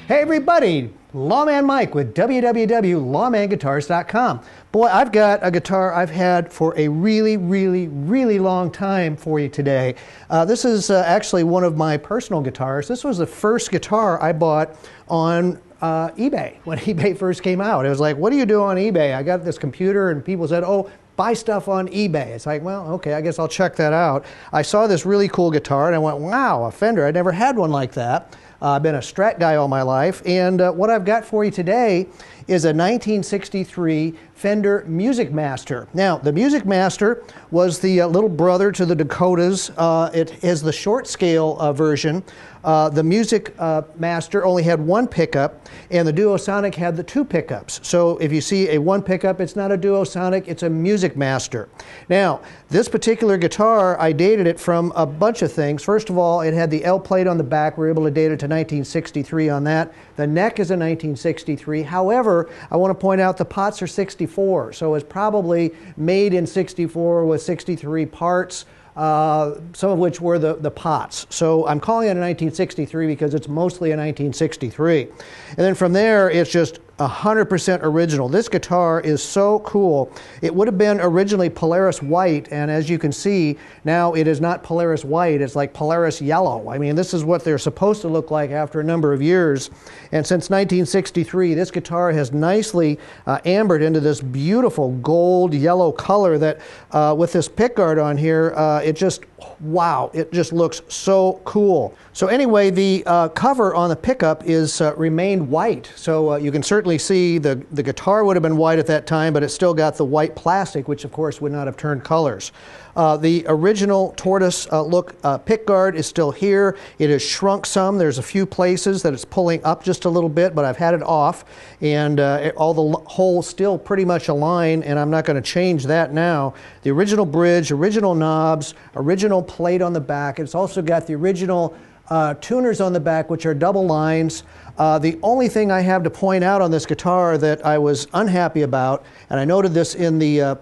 Hey everybody, Lawman Mike with www.lawmanguitars.com. Boy, I've got a guitar I've had for a really long time for you today. This is actually one of my personal guitars. This was the first guitar I bought on eBay when eBay first came out. It was like, what do you do on eBay? I got this computer and people said, oh, buy stuff on eBay. It's like, well, okay, I guess I'll check that out. I saw this really cool guitar and I went, wow, a Fender. I never had one like that. I've been a Strat guy all my life, and what I've got for you today is a 1963 Fender Musicmaster. Now, the Musicmaster was the little brother to the Dakotas. It is the short scale version. The Musicmaster only had one pickup, and the Duosonic had the two pickups. So if you see a one pickup, it's not a Duosonic, it's a Musicmaster. Now, this particular guitar, I dated it from a bunch of things. First of all, it had the L plate on the back. We were able to date it to 1963 on that. The neck is a 1963. However, I want to point out the pots are 64, so it's probably made in 64 with 63 parts. Some of which were the pots. So I'm calling it a 1963 because it's mostly a 1963. And then from there, it's just 100% original. This guitar is so cool. It would have been originally Polaris white, and as you can see, now it is not Polaris white, it's like Polaris yellow. I mean, this is what they're supposed to look like after a number of years. And since 1963, this guitar has nicely ambered into this beautiful gold yellow color that with this pickguard on here, it just, wow, it just looks so cool. So anyway, the cover on the pickup is remained white. So you can certainly see the guitar would have been white at that time, but it still got the white plastic, which of course would not have turned colors. The original Tortise look pickguard is still here. It has shrunk some. There's a few places that it's pulling up just a little bit, but I've had it off, and all the holes still pretty much align, and I'm not going to change that now. The original bridge, original knobs, original plate on the back. It's also got the original tuners on the back, which are double lines. The only thing I have to point out on this guitar that I was unhappy about, and I noted this in the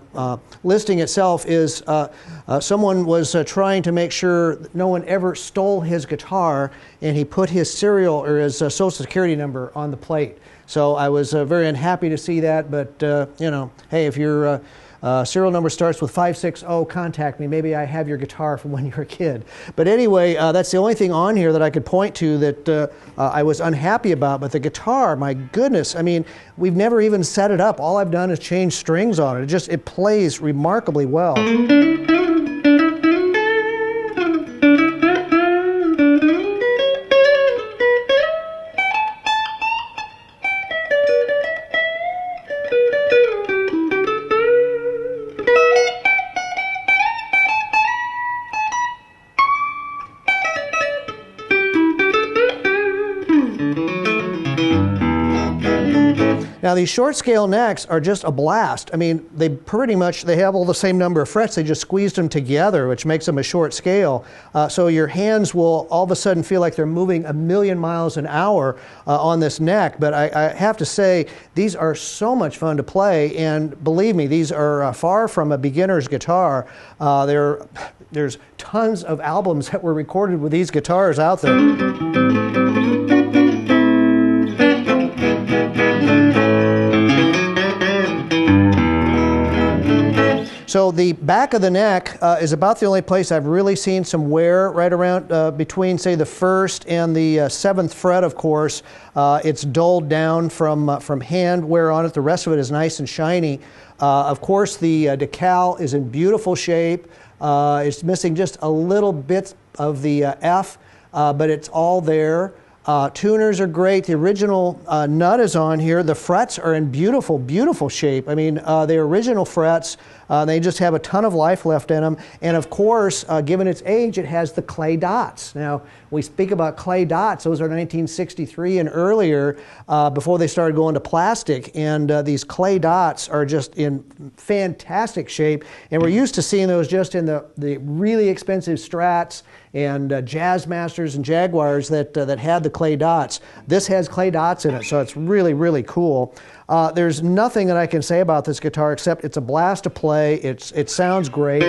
listing itself, is someone was trying to make sure no one ever stole his guitar, and he put his serial or his social security number on the plate. So I was very unhappy to see that, but you know, hey, if your serial number starts with 560, contact me. Maybe I have your guitar from when you were a kid. But anyway, that's the only thing on here that I could point to that I was unhappy about. But the guitar, my goodness, I mean, we've never even set it up. All I've done is change strings on it. It plays remarkably well. Now these short scale necks are just a blast. I mean, they have all the same number of frets, they just squeezed them together, which makes them a short scale. So your hands will all of a sudden feel like they're moving 1,000,000 miles an hour on this neck. But I have to say, these are so much fun to play, and believe me, these are far from a beginner's guitar. There's tons of albums that were recorded with these guitars out there. So the back of the neck is about the only place I've really seen some wear, right around between, say, the 1st and the 7th fret, of course. It's dulled down from hand wear on it. The rest of it is nice and shiny. Of course, the decal is in beautiful shape. It's missing just a little bit of the F, but it's all there. Tuners are great. The original nut is on here. The frets are in beautiful shape. I mean, the original frets, they just have a ton of life left in them. And of course, given its age, it has the clay dots. Now, we speak about clay dots. Those are 1963 and earlier, before they started going to plastic. And these clay dots are just in fantastic shape. And we're used to seeing those just in the really expensive Strats and Jazzmasters and Jaguars that had the clay dots. This has clay dots in it, so it's really cool. There's nothing that I can say about this guitar except it's a blast to play. It sounds great.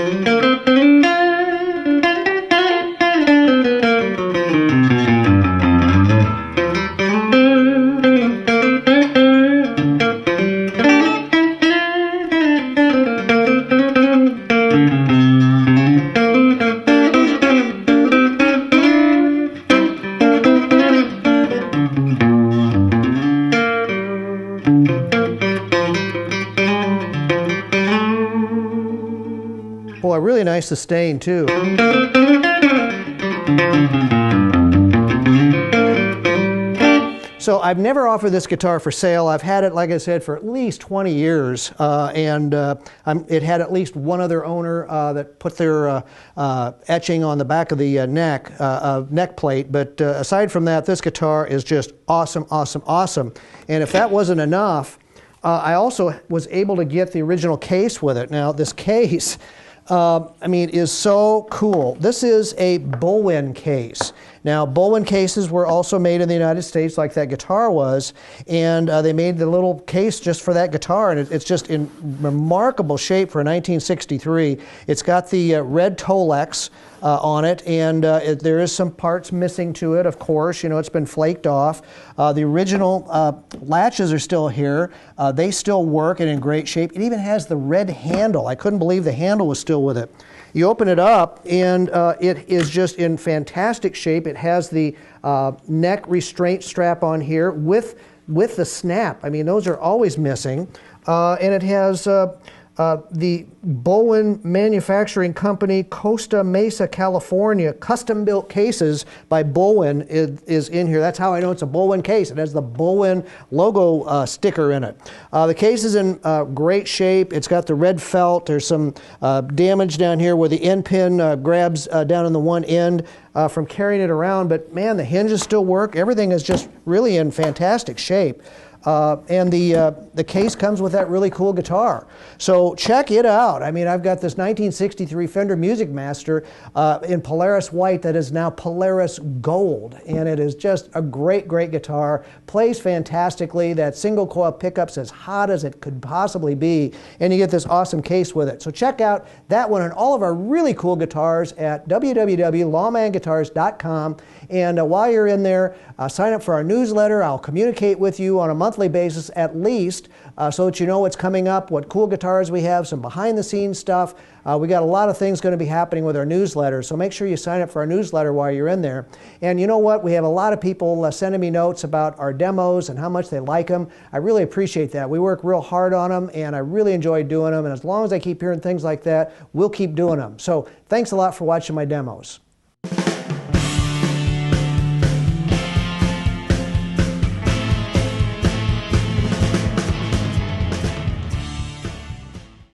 really nice sustain too. So I've never offered this guitar for sale. I've had it, like I said, for at least 20 years, and it had at least one other owner that put their etching on the back of the neck plate. But aside from that, this guitar is just awesome, awesome, awesome. And if that wasn't enough, I also was able to get the original case with it. Now, this case, I mean, is so cool. This is a Bulwin case. Now, Bulwin cases were also made in the United States, like that guitar was, and they made the little case just for that guitar, and it's just in remarkable shape for 1963. It's got the red Tolex on it, and there is some parts missing to it, of course. You know, it's been flaked off. The original latches are still here. They still work and in great shape. It even has the red handle. I couldn't believe the handle was still with it. You open it up, and it is just in fantastic shape. It has the neck restraint strap on here with the snap. I mean, those are always missing. And it has the Bulwin Manufacturing Company, Costa Mesa, California, custom-built cases by Bulwin is in here. That's how I know it's a Bulwin case. It has the Bulwin logo sticker in it. The case is in great shape. It's got the red felt. There's some damage down here where the end pin grabs down on the one end from carrying it around. But man, the hinges still work. Everything is just really in fantastic shape. And the case comes with that really cool guitar. So check it out. I mean, I've got this 1963 Fender Musicmaster in Polaris white that is now Polaris gold. And it is just a great, great guitar. Plays fantastically. That single coil pickup's as hot as it could possibly be. And you get this awesome case with it. So check out that one and all of our really cool guitars at www.lawmanguitars.com. And while you're in there, sign up for our newsletter. I'll communicate with you on a monthly basis at least, so that you know what's coming up, what cool guitars we have, some behind-the-scenes stuff. We got a lot of things going to be happening with our newsletter, so make sure you sign up for our newsletter while you're in there. And you know what? We have a lot of people sending me notes about our demos and how much they like them. I really appreciate that. We work real hard on them, and I really enjoy doing them. And as long as I keep hearing things like that, we'll keep doing them. So thanks a lot for watching my demos.